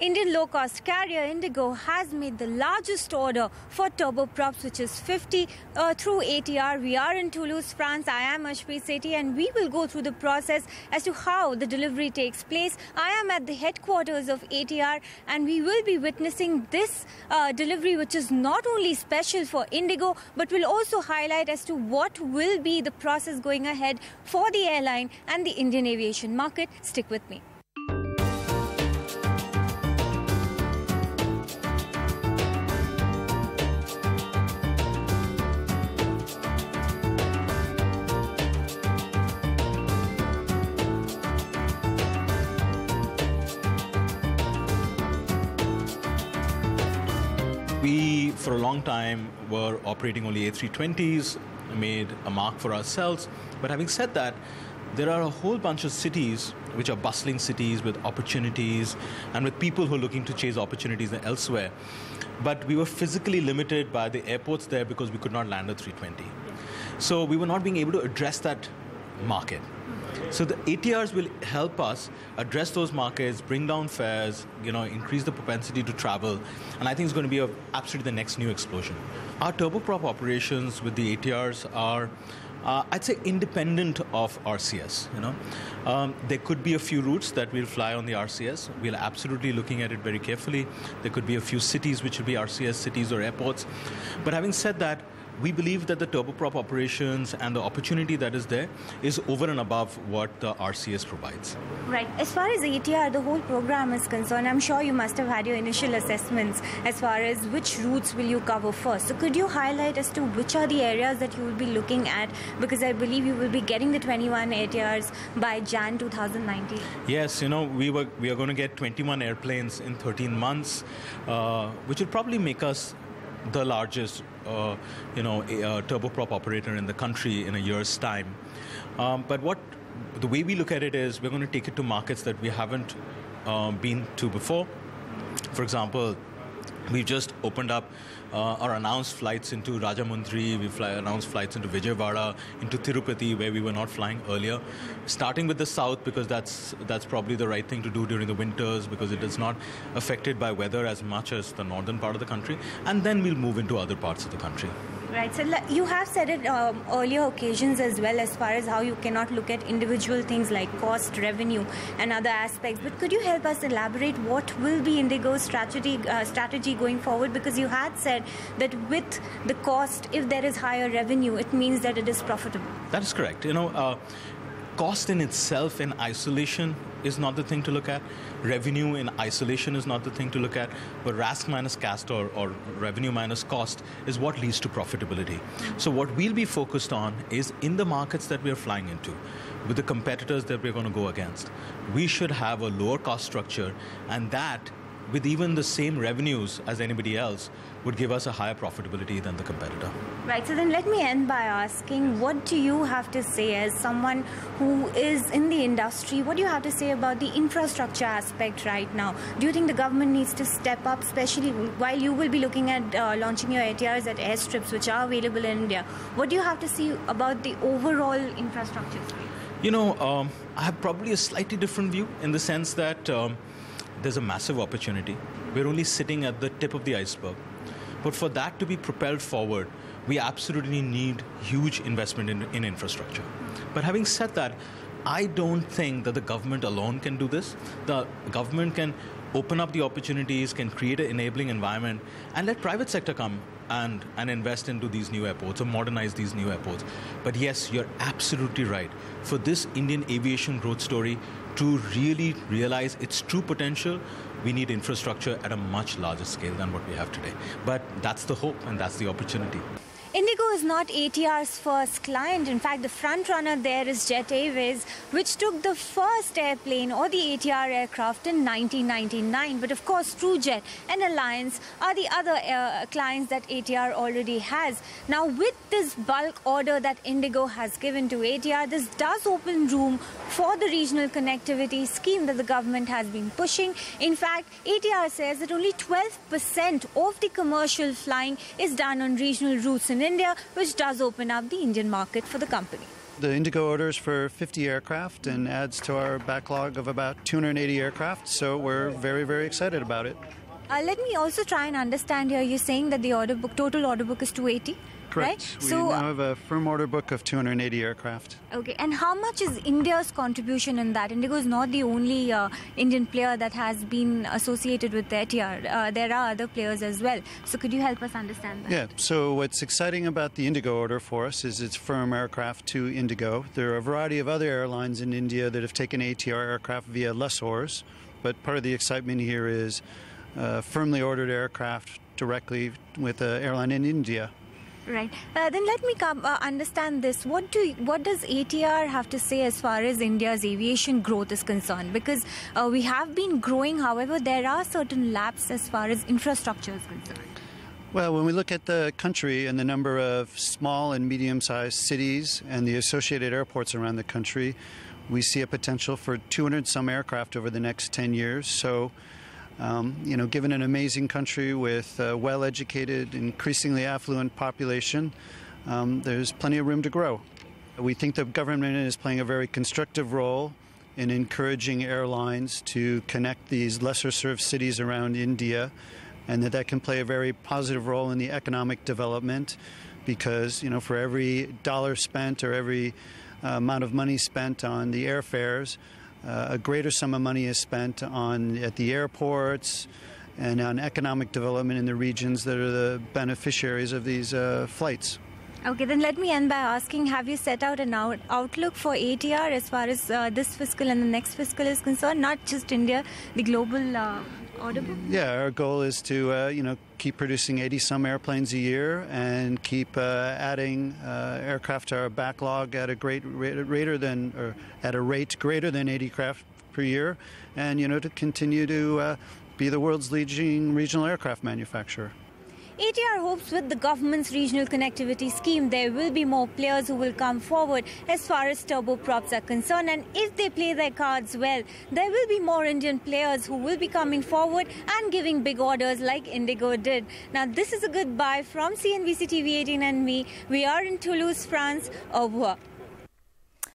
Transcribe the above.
Indian low-cost carrier Indigo has made the largest order for turboprops, which is 50 through ATR. We are in Toulouse, France. I am Ashpreet Sethi, and we will go through the process as to how the delivery takes place. I am at the headquarters of ATR, and we will be witnessing this delivery, which is not only special for Indigo, but will also highlight as to what will be the process going ahead for the airline and the Indian aviation market. Stick with me. We, for a long time, were operating only A320s, made a mark for ourselves. But having said that, there are a whole bunch of cities which are bustling cities with opportunities and with people who are looking to chase opportunities elsewhere. But we were physically limited by the airports there because we could not land a 320. So we were not being able to address that market. So the ATRs will help us address those markets, bring down fares, increase the propensity to travel, and I think it's going to be absolutely the next new explosion. Our turboprop operations with the ATRs are, I'd say, independent of RCS. There could be a few routes that we'll fly on the RCS. We're absolutely looking at it very carefully. There could be a few cities which will be RCS cities or airports. But having said that, we believe that the turboprop operations and the opportunity that is there is over and above what the RCS provides. Right. As far as ATR, the whole program is concerned, I'm sure you must have had your initial assessments as far as which routes will you cover first. So could you highlight as to which are the areas that you will be looking at? Because I believe you will be getting the 21 ATRs by Jan 2019. Yes, we are going to get 21 airplanes in 13 months, which will probably make us the largest turboprop operator in the country in a year's time. But the way we look at it is we're going to take it to markets that we haven't been to before. For example, we've just opened up or announced flights into Rajahmundry, we've announced flights into Vijayawada, into Tirupati, where we were not flying earlier. Starting with the south, because that's probably the right thing to do during the winters, because it is not affected by weather as much as the northern part of the country. And then we'll move into other parts of the country. Right. So you have said it earlier occasions as well, as far as how you cannot look at individual things like cost, revenue, and other aspects. But could you help us elaborate what will be Indigo's strategy going forward? Because you had said that with the cost, if there is higher revenue, it means that it is profitable. That is correct. Cost in itself in isolation is not the thing to look at. Revenue in isolation is not the thing to look at. But RASK minus CASK or revenue minus cost is what leads to profitability. So what we'll be focused on is in the markets that we're flying into, with the competitors that we're going to go against, we should have a lower cost structure, and that, with even the same revenues as anybody else, would give us a higher profitability than the competitor. Right, so then let me end by asking, what do you have to say as someone who is in the industry? What do you have to say about the infrastructure aspect right now? Do you think the government needs to step up, especially while you will be looking at launching your ATRs at airstrips which are available in India? What do you have to see about the overall infrastructure? I have probably a slightly different view in the sense that there's a massive opportunity. We're only sitting at the tip of the iceberg. But for that to be propelled forward, we absolutely need huge investment in infrastructure. But having said that, I don't think that the government alone can do this. The government can open up the opportunities, can create an enabling environment, and let private sector come and invest into these new airports or modernize these new airports. But yes, you're absolutely right. For this Indian aviation growth story to really realize its true potential, we need infrastructure at a much larger scale than what we have today. But that's the hope and that's the opportunity. Indigo is not ATR's first client. In fact, the front runner there is Jet Airways, which took the first airplane or the ATR aircraft in 1999. But of course, TrueJet and Alliance are the other clients that ATR already has. Now, with this bulk order that Indigo has given to ATR, this does open room for the regional connectivity scheme that the government has been pushing. In fact, ATR says that only 12% of the commercial flying is done on regional routes in India, which does open up the Indian market for the company. The Indigo orders for 50 aircraft and adds to our backlog of about 280 aircraft, so we're very, very excited about it. Let me also try and understand here. You're saying that the total order book is 280? Correct. Right? We now have a firm order book of 280 aircraft. Okay, and how much is India's contribution in that? Indigo is not the only Indian player that has been associated with ATR. There are other players as well. So could you help us understand that? Yeah, so what's exciting about the Indigo order for us is it's firm aircraft to Indigo. There are a variety of other airlines in India that have taken ATR aircraft via lessors, but part of the excitement here is firmly ordered aircraft directly with an airline in India. Right. Then let me understand this. What does ATR have to say as far as India's aviation growth is concerned? Because we have been growing, however, there are certain laps as far as infrastructure is concerned. Well, when we look at the country and the number of small and medium-sized cities and the associated airports around the country, we see a potential for 200-some aircraft over the next 10 years. So, given an amazing country with a well-educated, increasingly affluent population, there's plenty of room to grow. We think the government is playing a very constructive role in encouraging airlines to connect these lesser-served cities around India, and that can play a very positive role in the economic development because, for every dollar spent or every amount of money spent on the airfares, a greater sum of money is spent at the airports and on economic development in the regions that are the beneficiaries of these flights. Okay, then let me end by asking, have you set out an outlook for ATR as far as this fiscal and the next fiscal is concerned? Not just India, the global order book? Yeah, our goal is to keep producing 80-some airplanes a year and keep adding aircraft to our backlog at a rate greater than 80 craft per year, and to continue to be the world's leading regional aircraft manufacturer. ATR hopes with the government's regional connectivity scheme, there will be more players who will come forward as far as turboprops are concerned. And if they play their cards well, there will be more Indian players who will be coming forward and giving big orders like Indigo did. Now, this is a goodbye from CNBC TV 18 and me. We are in Toulouse, France. Au revoir.